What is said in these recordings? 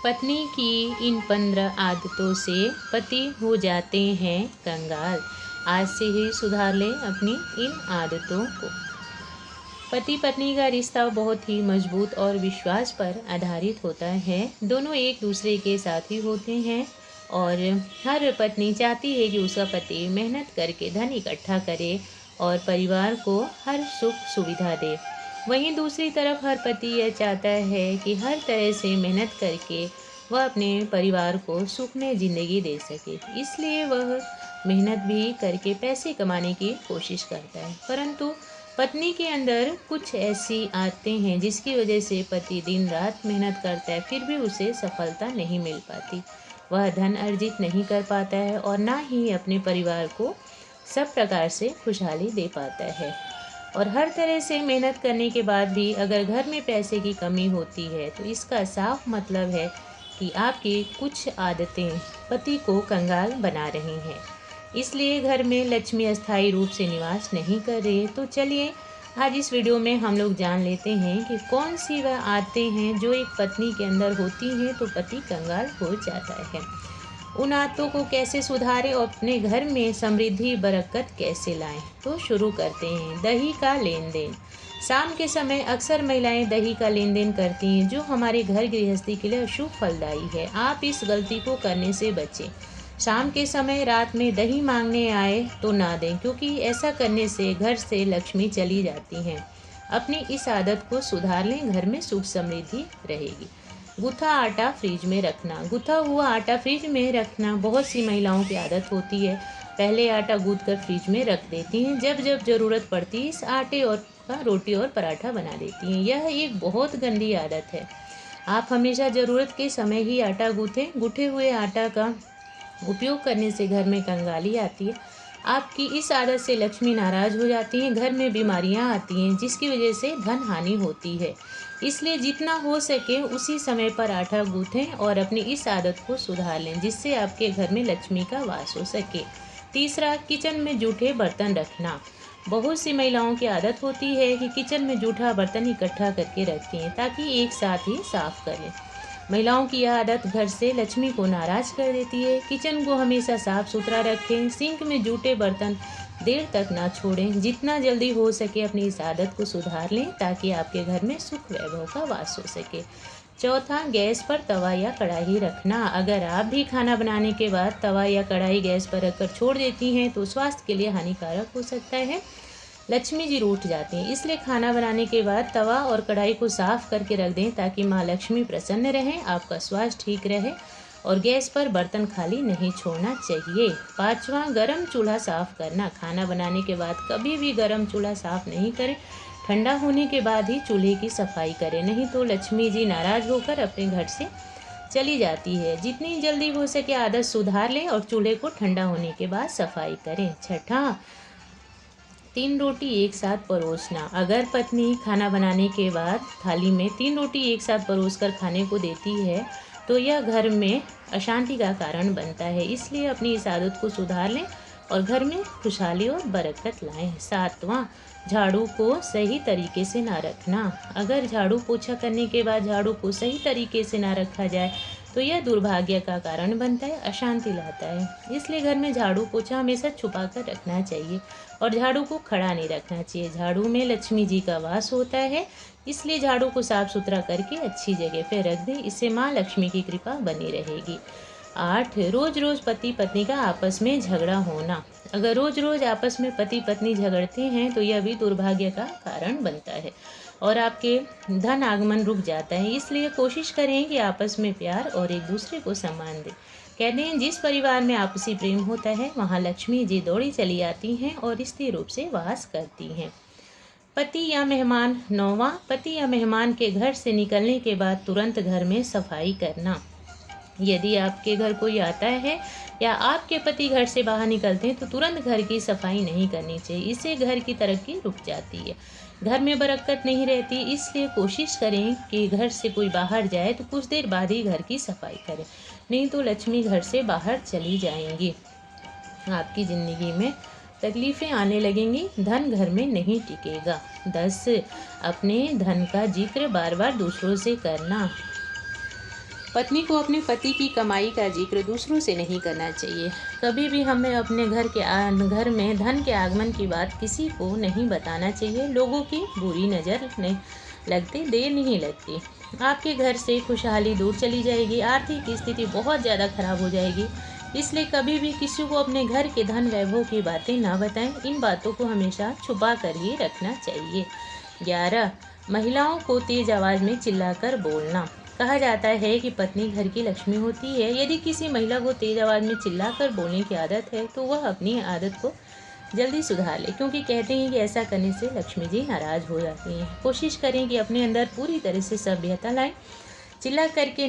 पत्नी की इन 15 आदतों से पति हो जाते हैं कंगाल। आज से ही सुधार लें अपनी इन आदतों को। पति पत्नी का रिश्ता बहुत ही मजबूत और विश्वास पर आधारित होता है। दोनों एक दूसरे के साथी होते हैं और हर पत्नी चाहती है कि उसका पति मेहनत करके धन इकट्ठा करे और परिवार को हर सुख सुविधा दे। वहीं दूसरी तरफ हर पति यह चाहता है कि हर तरह से मेहनत करके वह अपने परिवार को सुखमय ज़िंदगी दे सके। इसलिए वह मेहनत भी करके पैसे कमाने की कोशिश करता है, परंतु पत्नी के अंदर कुछ ऐसी आदतें हैं जिसकी वजह से पति दिन रात मेहनत करता है, फिर भी उसे सफलता नहीं मिल पाती। वह धन अर्जित नहीं कर पाता है और ना ही अपने परिवार को सब प्रकार से खुशहाली दे पाता है। और हर तरह से मेहनत करने के बाद भी अगर घर में पैसे की कमी होती है तो इसका साफ मतलब है कि आपकी कुछ आदतें पति को कंगाल बना रही हैं। इसलिए घर में लक्ष्मी अस्थायी रूप से निवास नहीं कर रही। तो चलिए आज इस वीडियो में हम लोग जान लेते हैं कि कौन सी वह आदतें हैं जो एक पत्नी के अंदर होती हैं तो पति कंगाल हो जाता है। उन आदतों को कैसे सुधारें और अपने घर में समृद्धि बरकत कैसे लाएं। तो शुरू करते हैं। दही का लेन देन। शाम के समय अक्सर महिलाएं दही का लेन देन करती हैं जो हमारे घर गृहस्थी के लिए अशुभ फलदायी है। आप इस गलती को करने से बचें। शाम के समय रात में दही मांगने आए तो ना दें, क्योंकि ऐसा करने से घर से लक्ष्मी चली जाती हैं। अपनी इस आदत को सुधार लें, घर में सुख समृद्धि रहेगी। गूथा आटा फ्रिज में रखना। गूथा हुआ आटा फ्रिज में रखना बहुत सी महिलाओं की आदत होती है। पहले आटा गूंथ कर फ्रिज में रख देती हैं, जब जब ज़रूरत पड़ती है इस आटे और का रोटी और पराठा बना देती हैं। यह एक बहुत गंदी आदत है। आप हमेशा ज़रूरत के समय ही आटा गूँथें। गूँथे हुए आटा का उपयोग करने से घर में कंगाली आती है। आपकी इस आदत से लक्ष्मी नाराज हो जाती हैं, घर में बीमारियां आती हैं जिसकी वजह से धन हानि होती है। इसलिए जितना हो सके उसी समय पर आटा गूँथें और अपनी इस आदत को सुधार लें, जिससे आपके घर में लक्ष्मी का वास हो सके। तीसरा, किचन में जूठे बर्तन रखना। बहुत सी महिलाओं की आदत होती है कि किचन में जूठा बर्तन इकट्ठा करके रखती हैं ताकि एक साथ ही साफ करें। महिलाओं की यह आदत घर से लक्ष्मी को नाराज कर देती है। किचन को हमेशा साफ सुथरा रखें। सिंक में जूठे बर्तन देर तक ना छोड़ें। जितना जल्दी हो सके अपनी इस आदत को सुधार लें ताकि आपके घर में सुख वैभव का वास हो सके। चौथा, गैस पर तवा या कढ़ाई रखना। अगर आप भी खाना बनाने के बाद तवा या कढ़ाई गैस पर रखकर छोड़ देती हैं तो स्वास्थ्य के लिए हानिकारक हो सकता है। लक्ष्मी जी रूठ जाती हैं। इसलिए खाना बनाने के बाद तवा और कढ़ाई को साफ करके रख दें ताकि माँ लक्ष्मी प्रसन्न रहें, आपका स्वास्थ्य ठीक रहे। और गैस पर बर्तन खाली नहीं छोड़ना चाहिए। पांचवा, गरम चूल्हा साफ करना। खाना बनाने के बाद कभी भी गरम चूल्हा साफ नहीं करें। ठंडा होने के बाद ही चूल्हे की सफाई करें, नहीं तो लक्ष्मी जी नाराज होकर अपने घर से चली जाती है। जितनी जल्दी हो सके आदत सुधार लें और चूल्हे को ठंडा होने के बाद सफाई करें। छठा, 3 रोटी एक साथ परोसना। अगर पत्नी खाना बनाने के बाद थाली में 3 रोटी एक साथ परोसकर खाने को देती है तो यह घर में अशांति का कारण बनता है। इसलिए अपनी इस आदत को सुधार लें और घर में खुशहाली और बरकत लाएं। सातवां, झाड़ू को सही तरीके से ना रखना। अगर झाड़ू पोछा करने के बाद झाड़ू को सही तरीके से ना रखा जाए तो यह दुर्भाग्य का कारण बनता है, अशांति लाता है। इसलिए घर में झाड़ू पोछा हमेशा छुपा कर रखना चाहिए और झाड़ू को खड़ा नहीं रखना चाहिए। झाड़ू में लक्ष्मी जी का वास होता है, इसलिए झाड़ू को साफ सुथरा करके अच्छी जगह पे रख दें। इससे माँ लक्ष्मी की कृपा बनी रहेगी। 8, रोज रोज पति पत्नी का आपस में झगड़ा होना। अगर रोज रोज आपस में पति पत्नी झगड़ते हैं तो यह भी दुर्भाग्य का कारण बनता है और आपके धन आगमन रुक जाता है। इसलिए कोशिश करें कि आपस में प्यार और एक दूसरे को सम्मान दें। कहते हैं जिस परिवार में आपसी प्रेम होता है वहाँ लक्ष्मी जी दौड़ी चली आती हैं और स्थिर रूप से वास करती हैं। पति या मेहमान। 9वां, पति या मेहमान के घर से निकलने के बाद तुरंत घर में सफाई करना। यदि आपके घर कोई आता है या आपके पति घर से बाहर निकलते हैं तो तुरंत घर की सफाई नहीं करनी चाहिए। इससे घर की तरक्की रुक जाती है, घर में बरकत नहीं रहती। इसलिए कोशिश करें कि घर से कोई बाहर जाए तो कुछ देर बाद ही घर की सफाई करें, नहीं तो लक्ष्मी घर से बाहर चली जाएंगी। आपकी ज़िंदगी में तकलीफ़ें आने लगेंगी, धन घर में नहीं टिकेगा। 10, अपने धन का जिक्र बार बार दूसरों से करना। पत्नी को अपने पति की कमाई का जिक्र दूसरों से नहीं करना चाहिए। कभी भी हमें अपने घर में धन के आगमन की बात किसी को नहीं बताना चाहिए। लोगों की बुरी नज़र नहीं लगती, देर नहीं लगती। आपके घर से खुशहाली दूर चली जाएगी, आर्थिक स्थिति बहुत ज़्यादा खराब हो जाएगी। इसलिए कभी भी किसी को अपने घर के धन वैभव की बातें ना बताएं। इन बातों को हमेशा छुपा कर ही रखना चाहिए। 11. महिलाओं को तेज आवाज़ में चिल्लाकर बोलना। कहा जाता है कि पत्नी घर की लक्ष्मी होती है। यदि किसी महिला को तेज आवाज़ में चिल्लाकर बोलने की आदत है तो वह अपनी आदत को जल्दी सुधार ले, क्योंकि कहते हैं कि ऐसा करने से लक्ष्मी जी नाराज़ हो जाती हैं। कोशिश करें कि अपने अंदर पूरी तरह से सभ्यता लाएं। चिल्ला करके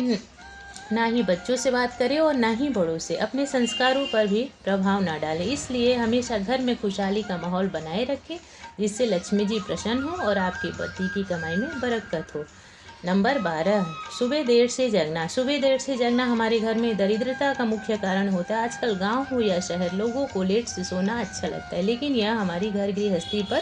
ना ही बच्चों से बात करें और ना ही बड़ों से। अपने संस्कारों पर भी प्रभाव ना डालें। इसलिए हमेशा घर में खुशहाली का माहौल बनाए रखें, जिससे लक्ष्मी जी प्रसन्न हो और आपके पति की कमाई में बरकत हो। नंबर 12. सुबह देर से जगना। सुबह देर से जगना हमारे घर में दरिद्रता का मुख्य कारण होता है। आजकल गांव हो या शहर, लोगों को लेट से सोना अच्छा लगता है, लेकिन यह हमारी घर गृहस्थी पर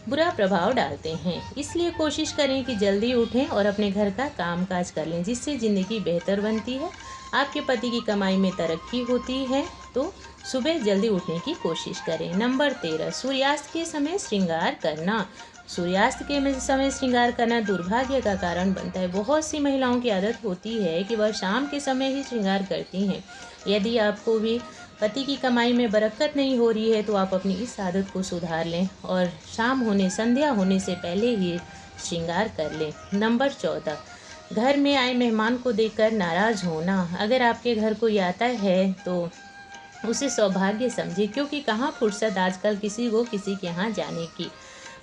बुरा प्रभाव डालते हैं। इसलिए कोशिश करें कि जल्दी उठें और अपने घर का कामकाज कर लें, जिससे ज़िंदगी बेहतर बनती है। आपके पति की कमाई में तरक्की होती है, तो सुबह जल्दी उठने की कोशिश करें। नंबर 13. सूर्यास्त के समय श्रृंगार करना। सूर्यास्त के समय श्रृंगार करना दुर्भाग्य का कारण बनता है। बहुत सी महिलाओं की आदत होती है कि वह शाम के समय ही श्रृंगार करती हैं। यदि आपको भी पति की कमाई में बरकत नहीं हो रही है तो आप अपनी इस आदत को सुधार लें और संध्या होने से पहले ही श्रृंगार कर लें। नंबर 14. घर में आए मेहमान को देखकर नाराज़ होना। अगर आपके घर कोई आता है तो उसे सौभाग्य समझे, क्योंकि कहाँ फुर्सत आजकल किसी को किसी के यहाँ जाने की।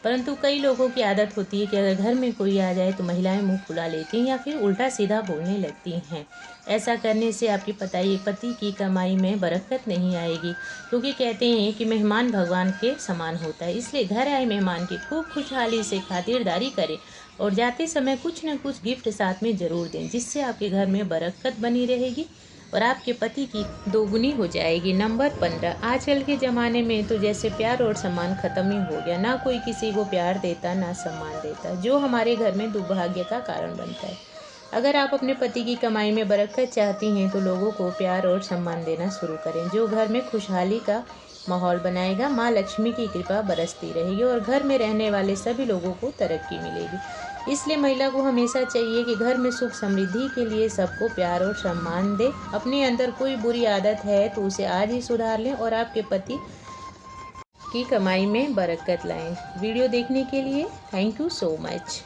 परंतु कई लोगों की आदत होती है कि अगर घर में कोई आ जाए तो महिलाएं मुंह फुला लेती हैं या फिर उल्टा सीधा बोलने लगती हैं। ऐसा करने से आपकी पति की कमाई में बरकत नहीं आएगी, क्योंकि कहते हैं कि मेहमान भगवान के समान होता है। इसलिए घर आए मेहमान की खूब खुशहाली से खातिरदारी करें और जाते समय कुछ न कुछ गिफ्ट साथ में ज़रूर दें, जिससे आपके घर में बरकत बनी रहेगी और आपके पति की दोगुनी हो जाएगी। नंबर 15. आजकल के ज़माने में तो जैसे प्यार और सम्मान ख़त्म ही हो गया। ना कोई किसी को प्यार देता, ना सम्मान देता, जो हमारे घर में दुर्भाग्य का कारण बनता है। अगर आप अपने पति की कमाई में बरकत चाहती हैं तो लोगों को प्यार और सम्मान देना शुरू करें, जो घर में खुशहाली का माहौल बनाएगा। माँ लक्ष्मी की कृपा बरसती रहेगी और घर में रहने वाले सभी लोगों को तरक्की मिलेगी। इसलिए महिला को हमेशा चाहिए कि घर में सुख समृद्धि के लिए सबको प्यार और सम्मान दे। अपने अंदर कोई बुरी आदत है तो उसे आज ही सुधार लें और आपके पति की कमाई में बरकत लाएं। वीडियो देखने के लिए थैंक यू सो मच।